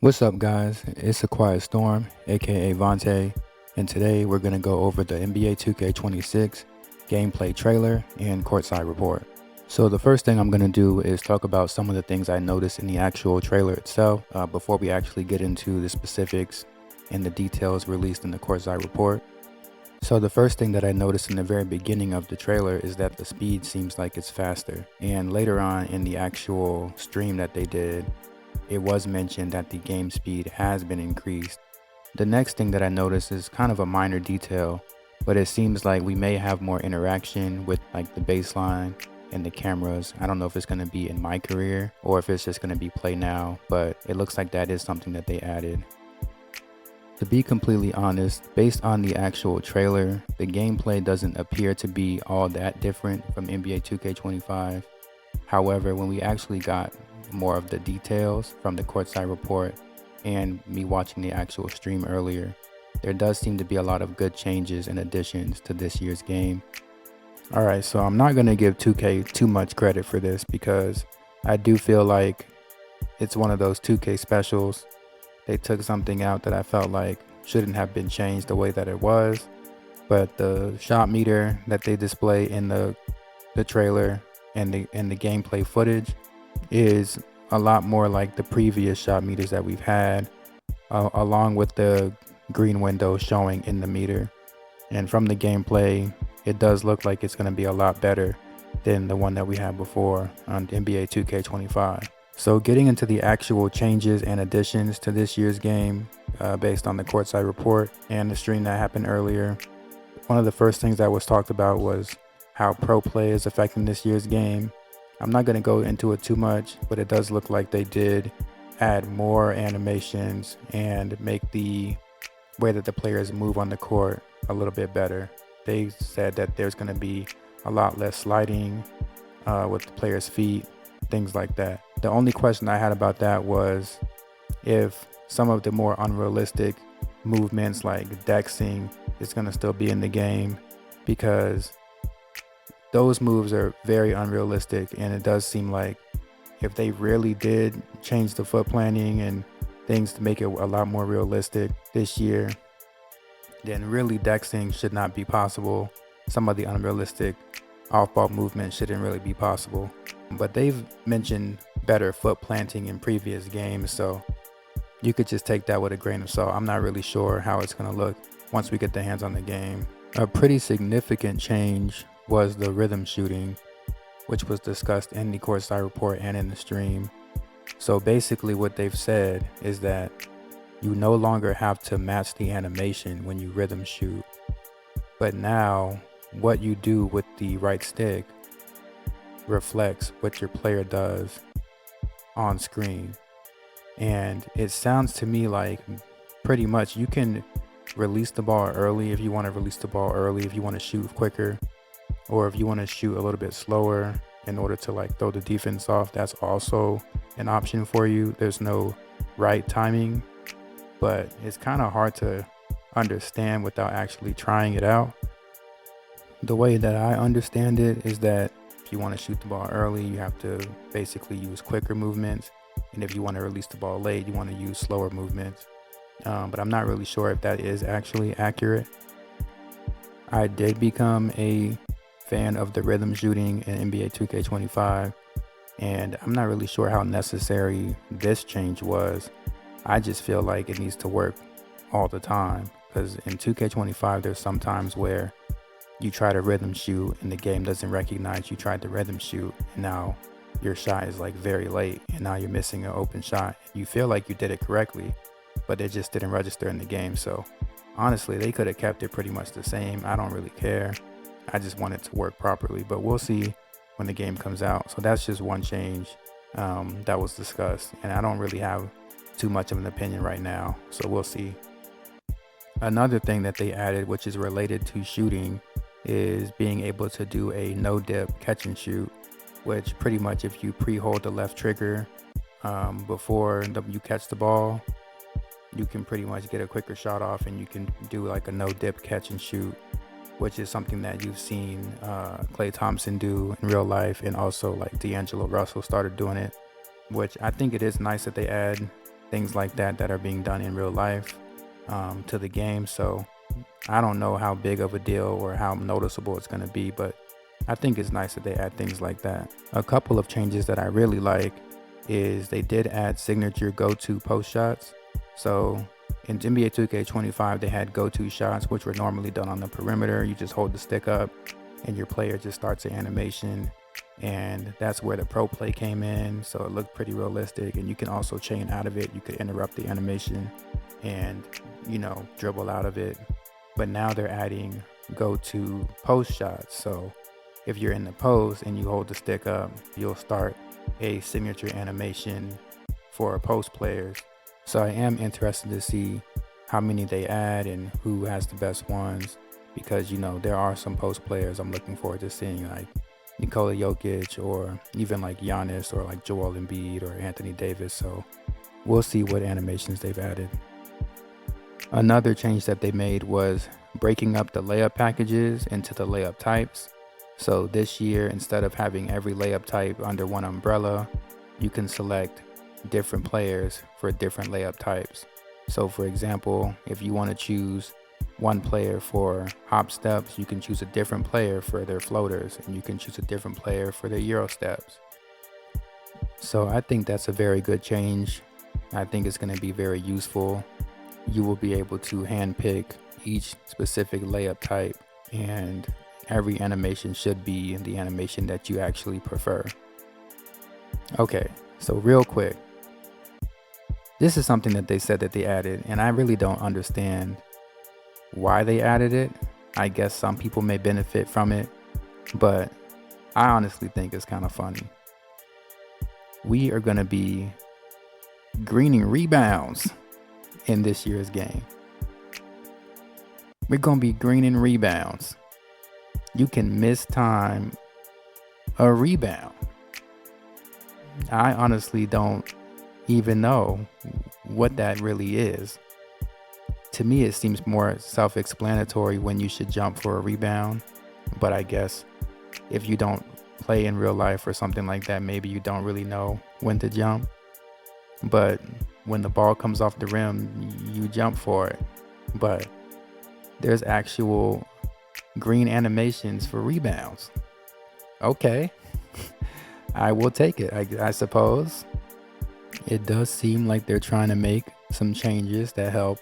What's up, guys? It's a Quiet Storm, aka Vontae, and today we're going to go over the NBA 2K26 gameplay trailer and courtside report. So the first thing I'm going to do is talk about some of the things I noticed in the actual trailer itself before we actually get into the specifics and the details released in the courtside report. So the first thing that I noticed in the very beginning of the trailer is that the speed seems like it's faster, and later on in the actual stream that they did, it was mentioned that the game speed has been increased. The next thing that I noticed is kind of a minor detail, but it seems like we may have more interaction with like the baseline and the cameras. I don't know if it's going to be in my career or if it's just going to be play now, but it looks like that is something that they added. To be completely honest, based on the actual trailer, the gameplay doesn't appear to be all that different from NBA 2K25. However, when we actually got more of the details from the courtside report and me watching the actual stream earlier, there does seem to be a lot of good changes and additions to this year's game. Alright, so I'm not going to give 2K too much credit for this because I do feel like it's one of those 2K specials. They took something out that I felt like shouldn't have been changed the way that it was, but the shot meter that they display in the trailer and the gameplay footage is a lot more like the previous shot meters that we've had, along with the green window showing in the meter. And from the gameplay, it does look like it's going to be a lot better than the one that we had before on NBA 2K25. So getting into the actual changes and additions to this year's game based on the courtside report and the stream that happened earlier, one of the first things that was talked about was how pro play is affecting this year's game. I'm not going to go into it too much, but it does look like they did add more animations and make the way that the players move on the court a little bit better. They said that there's going to be a lot less sliding with the players' feet, things like that. The only question I had about that was if some of the more unrealistic movements like dexing is going to still be in the game, because those moves are very unrealistic, and it does seem like if they really did change the foot planning and things to make it a lot more realistic this year, then really dexing should not be possible. Some of the unrealistic off-ball movement shouldn't really be possible. But they've mentioned better foot planting in previous games, so you could just take that with a grain of salt. I'm not really sure how it's going to look once we get the hands on the game. A pretty significant change was the rhythm shooting, which was discussed in the courtside report and in the stream. So basically what they've said is that you no longer have to match the animation when you rhythm shoot, but now what you do with the right stick reflects what your player does on screen. And it sounds to me like pretty much you can release the ball early if you want to release the ball early, if you want to shoot quicker, or if you want to shoot a little bit slower in order to like throw the defense off. That's also an option for you. There's no right timing, but it's kind of hard to understand without actually trying it out. The way that I understand it is that if you want to shoot the ball early, you have to basically use quicker movements, and if you want to release the ball late, you want to use slower movements. But I'm not really sure if that is actually accurate. I did become a fan of the rhythm shooting in NBA 2K25, and I'm not really sure how necessary this change was. I just feel like it needs to work all the time, because in 2K25 there's some times where you try to rhythm shoot and the game doesn't recognize you tried to rhythm shoot, and now your shot is like very late and now you're missing an open shot. You feel like you did it correctly, but it just didn't register in the game. So honestly, they could have kept it pretty much the same. I don't really care. I just want it to work properly, but we'll see when the game comes out. So that's just one change that was discussed, and I don't really have too much of an opinion right now, so we'll see. Another thing that they added, which is related to shooting, is being able to do a no dip catch and shoot, which pretty much if you pre-hold the left trigger before you catch the ball, you can pretty much get a quicker shot off, and you can do like a no dip catch and shoot, which is something that you've seen Klay Thompson do in real life, and also like D'Angelo Russell started doing it, which I think it is nice that they add things like that that are being done in real life to the game. So I don't know how big of a deal or how noticeable it's going to be, but I think it's nice that they add things like that. A couple of changes that I really like is they did add signature go-to post shots. So in NBA 2K25, they had go-to shots, which were normally done on the perimeter. You just hold the stick up and your player just starts an animation. And that's where the pro play came in. So it looked pretty realistic, and you can also chain out of it. You could interrupt the animation and, dribble out of it. But now they're adding go-to post shots. So if you're in the post and you hold the stick up, you'll start a signature animation for post players. So I am interested to see how many they add and who has the best ones, because there are some post players I'm looking forward to seeing, like Nikola Jokic or even like Giannis or like Joel Embiid or Anthony Davis. So we'll see what animations they've added. Another change that they made was breaking up the layup packages into the layup types. So this year, instead of having every layup type under one umbrella, you can select different players for different layup types. So for example, if you want to choose one player for hop steps, you can choose a different player for their floaters, and you can choose a different player for their Euro steps. So I think that's a very good change. I think it's going to be very useful. You will be able to handpick each specific layup type, and every animation should be the animation that you actually prefer. Okay, so real quick, this is something that they said that they added, and I really don't understand why they added it. I guess some people may benefit from it, but I honestly think it's kind of funny. We are going to be greening rebounds in this year's game. We're going to be greening rebounds. You can miss time a rebound. I honestly don't even know what that really is. To me, it seems more self-explanatory when you should jump for a rebound, but I guess if you don't play in real life or something like that, maybe you don't really know when to jump. But when the ball comes off the rim, you jump for it. But there's actual green animations for rebounds. Okay, I will take it, I suppose. It does seem like they're trying to make some changes that help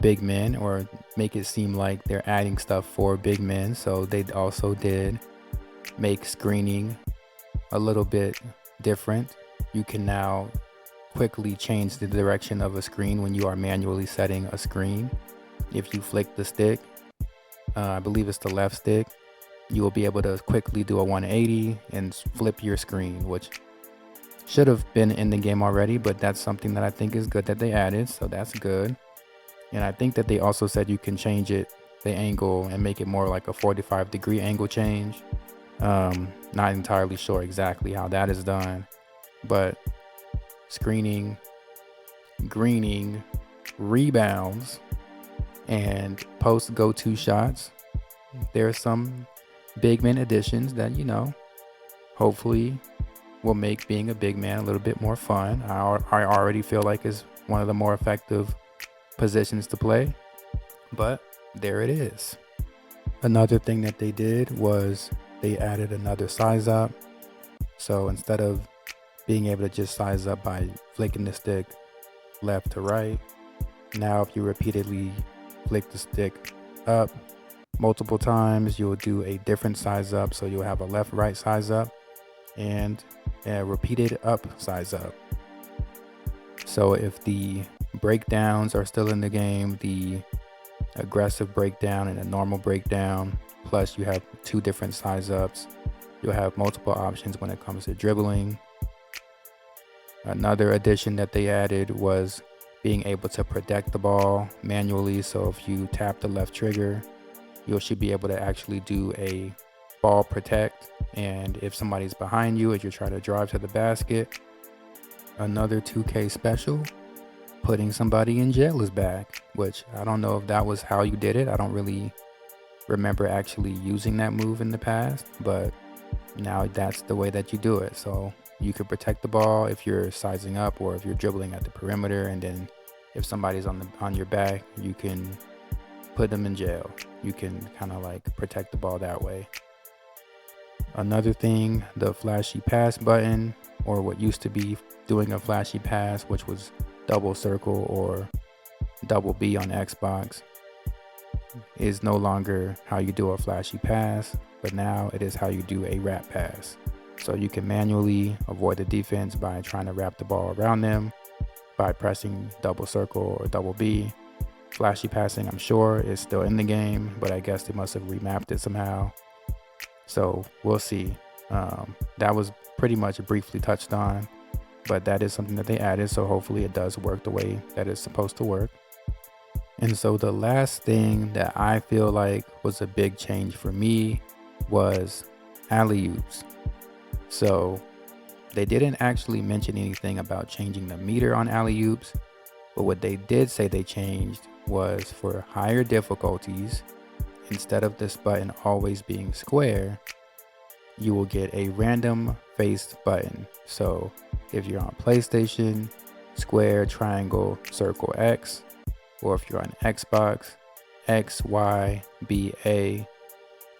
big men, or make it seem like they're adding stuff for big men. So they also did make screening a little bit different. You can now quickly change the direction of a screen when you are manually setting a screen. If you flick the stick, I believe it's the left stick, you will be able to quickly do a 180 and flip your screen, which should have been in the game already, but that's something that I think is good that they added, so that's good. And I think that they also said you can change the angle, and make it more like a 45-degree angle change. Not entirely sure exactly how that is done, but screening, greening, rebounds, and post go-to shots. There are some big man additions that, hopefully will make being a big man a little bit more fun. I already feel like it's one of the more effective positions to play, but there it is. Another thing that they did was they added another size up. So instead of being able to just size up by flicking the stick left to right, now if you repeatedly flick the stick up multiple times, you'll do a different size up. So you'll have a left-right size up and a repeated up size up. So if the breakdowns are still in the game, the aggressive breakdown and a normal breakdown, plus you have two different size ups, you'll have multiple options when it comes to dribbling. Another addition that they added was being able to protect the ball manually. So if you tap the left trigger, you should be able to actually do a ball protect. And if somebody's behind you as you're trying to drive to the basket, another 2K special, putting somebody in jail is back, which I don't know if that was how you did it. I don't really remember actually using that move in the past, but now that's the way that you do it. So you could protect the ball if you're sizing up or if you're dribbling at the perimeter, and then if somebody's on your back, you can put them in jail. You can kind of like protect the ball that way. Another thing, the flashy pass button, or what used to be doing a flashy pass, which was double circle or double B on Xbox, is no longer how you do a flashy pass, but now it is how you do a wrap pass. So you can manually avoid the defense by trying to wrap the ball around them by pressing double circle or double B. Flashy passing, I'm sure, is still in the game, but I guess they must have remapped it somehow. So we'll see. That was pretty much briefly touched on, but that is something that they added, so hopefully it does work the way that it's supposed to work. And so the last thing that I feel like was a big change for me was alley-oops. So they didn't actually mention anything about changing the meter on alley-oops, but what they did say they changed was for higher difficulties, instead of this button always being square, you will get a random faced button. So if you're on PlayStation, square, triangle, circle, X, or if you're on Xbox, X, Y, B, A,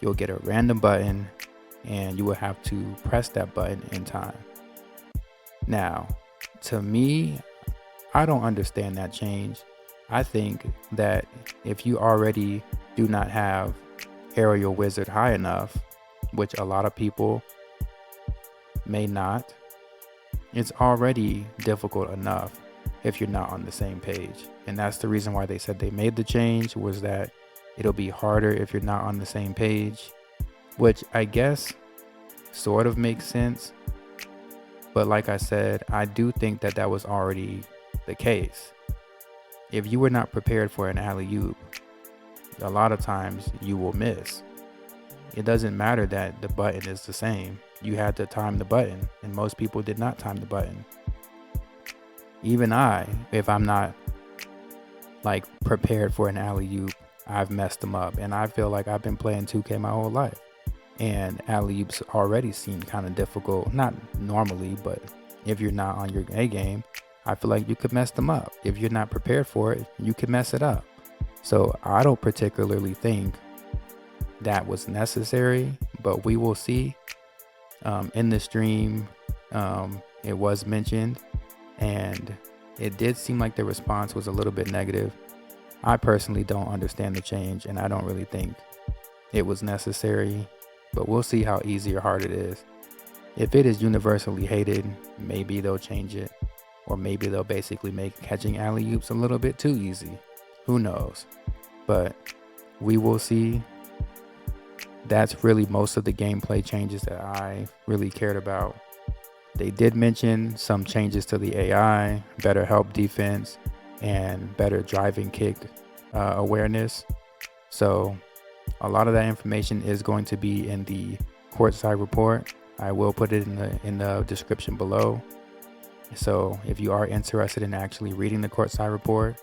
you'll get a random button and you will have to press that button in time. Now, to me, I don't understand that change. I think that if you already do not have Aerial Wizard high enough, which a lot of people may not, it's already difficult enough if you're not on the same page. And that's the reason why they said they made the change, was that it'll be harder if you're not on the same page, which I guess sort of makes sense. But like I said, I do think that that was already the case. If you were not prepared for an alley-oop, a lot of times you will miss. It doesn't matter that the button is the same. You had to time the button, and most people did not time the button. Even I, if I'm not like prepared for an alley-oop, I've messed them up. And I feel like I've been playing 2K my whole life, and alley-oops already seem kind of difficult. Not normally, but if you're not on your A game, I feel like you could mess them up. If you're not prepared for it, you could mess it up. So I don't particularly think that was necessary, but we will see. In the stream, it was mentioned, and it did seem like the response was a little bit negative. I personally don't understand the change, and I don't really think it was necessary, but we'll see how easy or hard it is. If it is universally hated, maybe they'll change it, or maybe they'll basically make catching alley-oops a little bit too easy. Who knows? But we will see. That's really most of the gameplay changes that I really cared about. They did mention some changes to the AI, better help defense, and better driving kick awareness. So a lot of that information is going to be in the courtside report. I will put it in the description below. So if you are interested in actually reading the courtside report,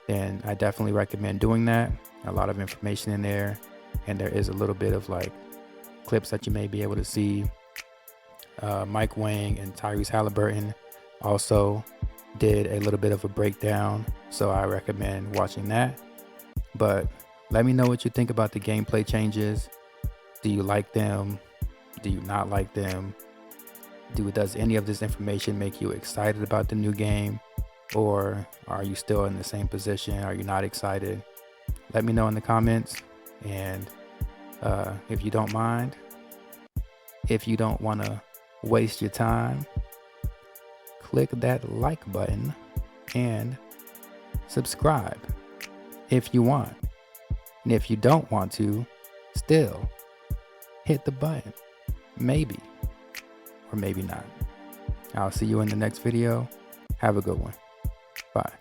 then I definitely recommend doing that. A lot of information in there, and there is a little bit of like clips that you may be able to see. Mike Wang and Tyrese Halliburton also did a little bit of a breakdown, so I recommend watching that. But let me know what you think about the gameplay changes. Do you like them? Do you not like them? Does any of this information make you excited about the new game, or are you still in the same position? Are you not excited? Let me know in the comments. And if you don't mind, if you don't want to waste your time, click that like button and subscribe if you want. And if you don't want to, still hit the button. Maybe, or maybe not. I'll see you in the next video. Have a good one. Bye.